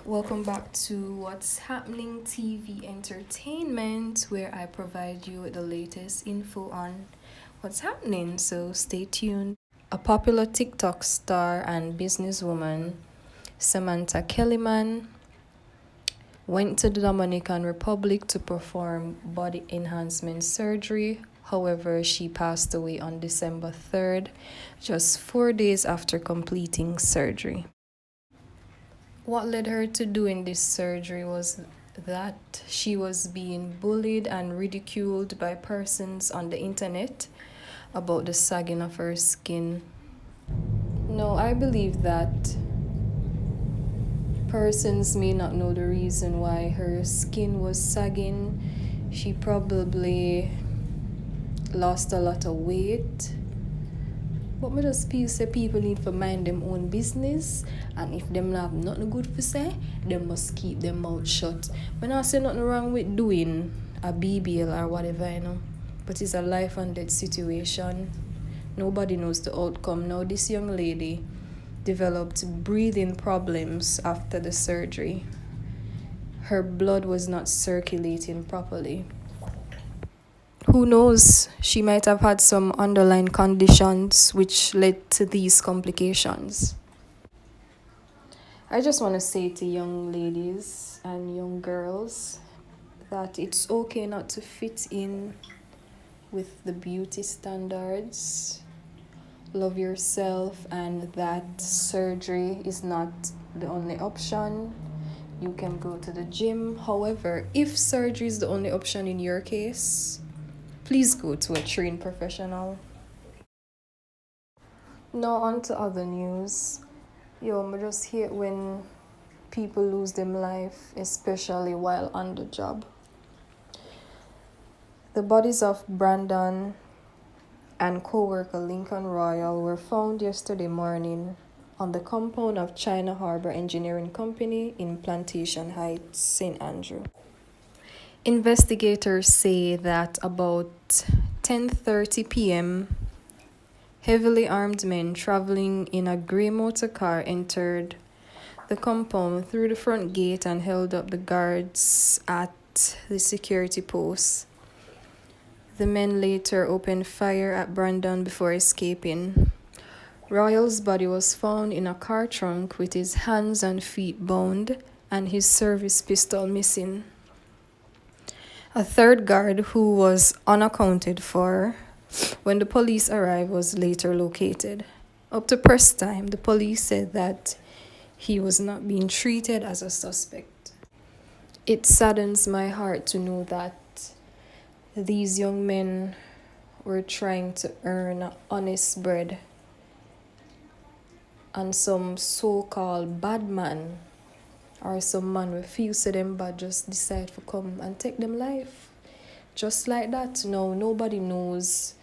Welcome back to What's Happening TV Entertainment, where I provide you with the latest info on what's happening. So stay tuned. A popular TikTok star and businesswoman, Samantha Kellyman, went to the Dominican Republic to perform body enhancement surgery. However, she passed away on December 3rd, just 4 days after completing surgery. What led her to doing this surgery was that she was being bullied and ridiculed by persons on the internet about the sagging of her skin. No, I believe that persons may not know the reason why her skin was sagging. She probably lost a lot of weight. But me just feel say people need to mind them own business, and if them not have nothing good to say, they must keep them mouth shut. But not say nothing wrong with doing a BBL or whatever. But it's a life and death situation. Nobody knows the outcome. Now this young lady developed breathing problems after the surgery. Her blood was not circulating properly. Who knows? She might have had some underlying conditions which led to these complications. I just want to say to young ladies and young girls that it's okay not to fit in with the beauty standards. Love yourself, and that surgery is not the only option. You can go to the gym. However, if surgery is the only option in your case, please go to a trained professional. Now on to other news. I just hate when people lose their life, especially while on the job. The bodies of Brandon and co-worker Lincoln Royal were found yesterday morning on the compound of China Harbor Engineering Company in Plantation Heights, St. Andrew. Investigators say that about 10:30 p.m., heavily armed men traveling in a gray motor car entered the compound through the front gate and held up the guards at the security post. The men later opened fire at Brandon before escaping. Royal's body was found in a car trunk with his hands and feet bound and his service pistol missing. A third guard, who was unaccounted for when the police arrived, was later located. Up to press time, the police said that he was not being treated as a suspect. It saddens my heart to know that these young men were trying to earn honest bread, and some so-called bad man or some man will feel to them bad just decide to come and take them life. Just like that. No, nobody knows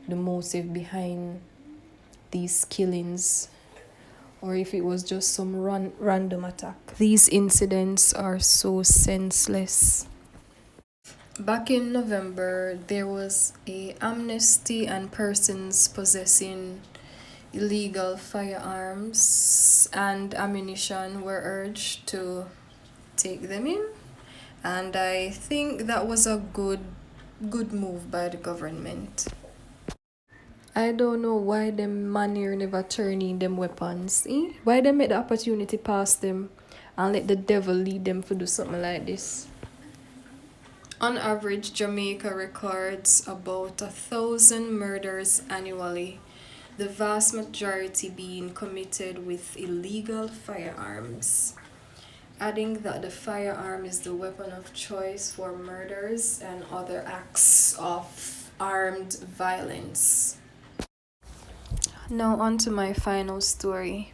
the motive behind these killings, or if it was just some random attack. These incidents are so senseless. Back in November, there was a amnesty and persons possessing illegal firearms and ammunition were urged to take them in, and I think that was a good move by the government. I don't know why them man here never turn in them weapons. Why they make the opportunity pass them and let the devil lead them to do something like this? On average, Jamaica records about 1,000 murders annually, the vast majority being committed with illegal firearms. Adding that the firearm is the weapon of choice for murders and other acts of armed violence. Now on to my final story.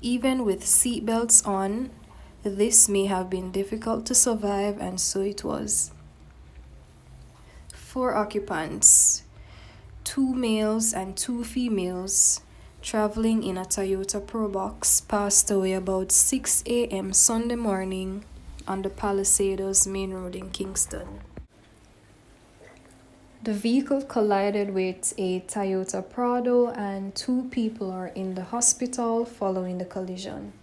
Even with seatbelts on, this may have been difficult to survive, and so it was. 4 occupants, 2 males and 2 females, traveling in a Toyota Probox, passed away about 6 a.m. Sunday morning on the Palisados main road in Kingston. The vehicle collided with a Toyota Prado, and 2 people are in the hospital following the collision.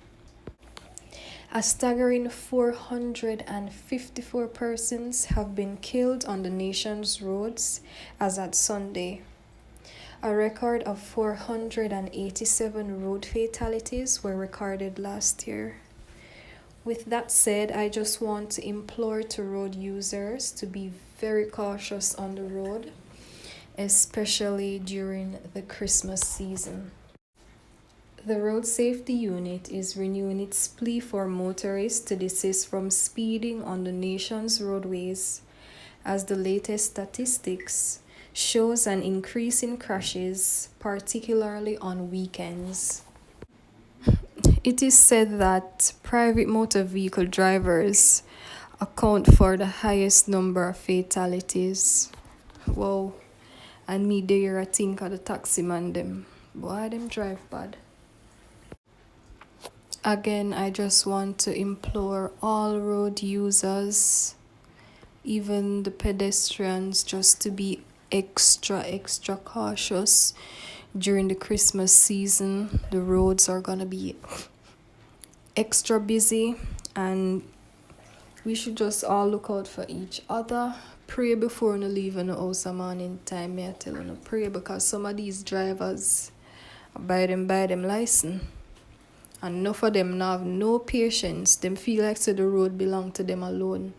A staggering 454 persons have been killed on the nation's roads as at Sunday. A record of 487 road fatalities were recorded last year. With that said, I just want to implore to road users to be very cautious on the road, especially during the Christmas season. The Road Safety Unit is renewing its plea for motorists to desist from speeding on the nation's roadways, as the latest statistics shows an increase in crashes, particularly on weekends. It is said that private motor vehicle drivers account for the highest number of fatalities. Wow. And me there I think of the taxi man them. Boy, them drive bad. Again, I just want to implore all road users, even the pedestrians, just to be extra cautious during the Christmas season. The roads are gonna be extra busy, and we should just all look out for each other. Pray before you leave in the house a morning time. Me I tell you, pray, because some of these drivers buy them license, and enough of them now have no patience. Them feel like so the road belong to them alone.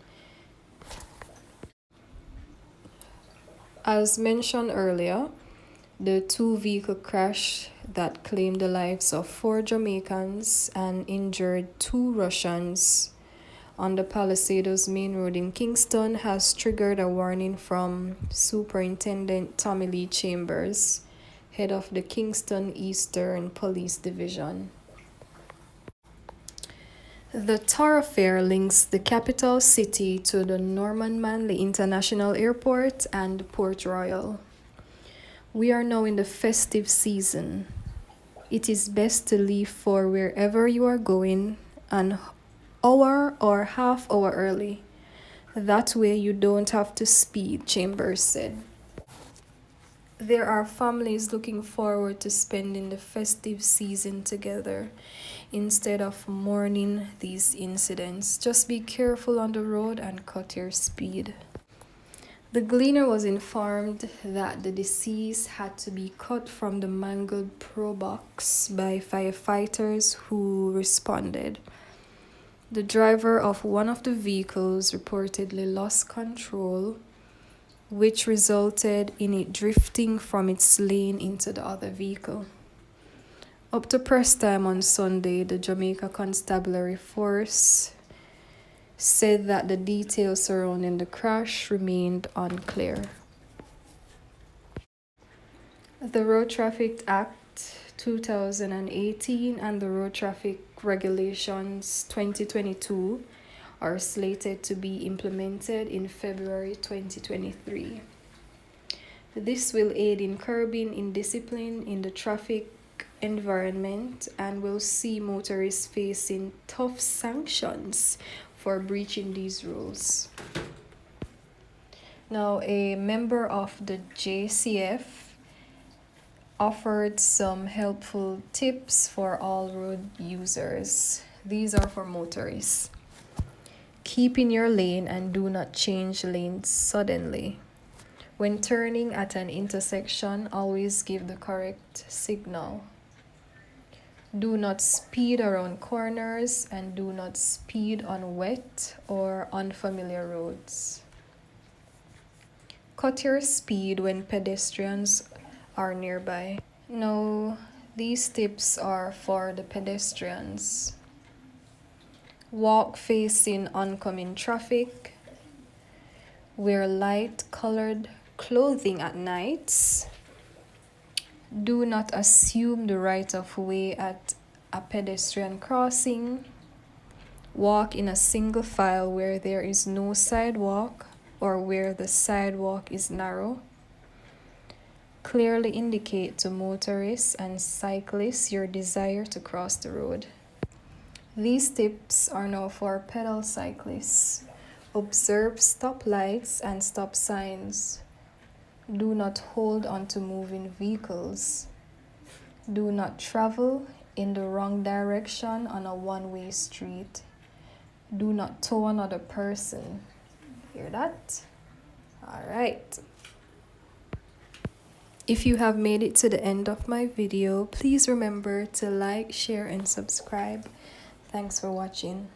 As mentioned earlier, the two vehicle crash that claimed the lives of 4 Jamaicans and injured 2 Russians on the Palisados Main Road in Kingston has triggered a warning from Superintendent Tommy Lee Chambers, head of the Kingston Eastern Police Division. The thoroughfare links the capital city to the Norman Manley International Airport and Port Royal. We are now in the festive season. It is best to leave for wherever you are going an hour or half hour early. That way you don't have to speed, Chambers said. There are families looking forward to spending the festive season together instead of mourning these incidents. Just be careful on the road and cut your speed. The Gleaner was informed that the deceased had to be cut from the mangled pro box by firefighters who responded. The driver of one of the vehicles reportedly lost control, which resulted in it drifting from its lane into the other vehicle. Up to press time on Sunday, the Jamaica Constabulary Force said that the details surrounding the crash remained unclear. The Road Traffic Act 2018 and the Road Traffic Regulations 2022 are slated to be implemented in February 2023. This will aid in curbing indiscipline in the traffic environment and will see motorists facing tough sanctions for breaching these rules. Now, a member of the JCF offered some helpful tips for all road users. These are for motorists. Keep in your lane and do not change lanes suddenly. When turning at an intersection, always give the correct signal. Do not speed around corners and do not speed on wet or unfamiliar roads. Cut your speed when pedestrians are nearby. Now, these tips are for the pedestrians. Walk facing oncoming traffic. Wear light-colored clothing at nights. Do not assume the right of way at a pedestrian crossing. Walk in a single file where there is no sidewalk or where the sidewalk is narrow. Clearly indicate to motorists and cyclists your desire to cross the road. These tips are now for pedal cyclists. Observe stop lights and stop signs. Do not hold onto moving vehicles. Do not travel in the wrong direction on a one-way street. Do not tow another person. Hear that? All right. If you have made it to the end of my video, please remember to like, share, and subscribe. Thanks for watching.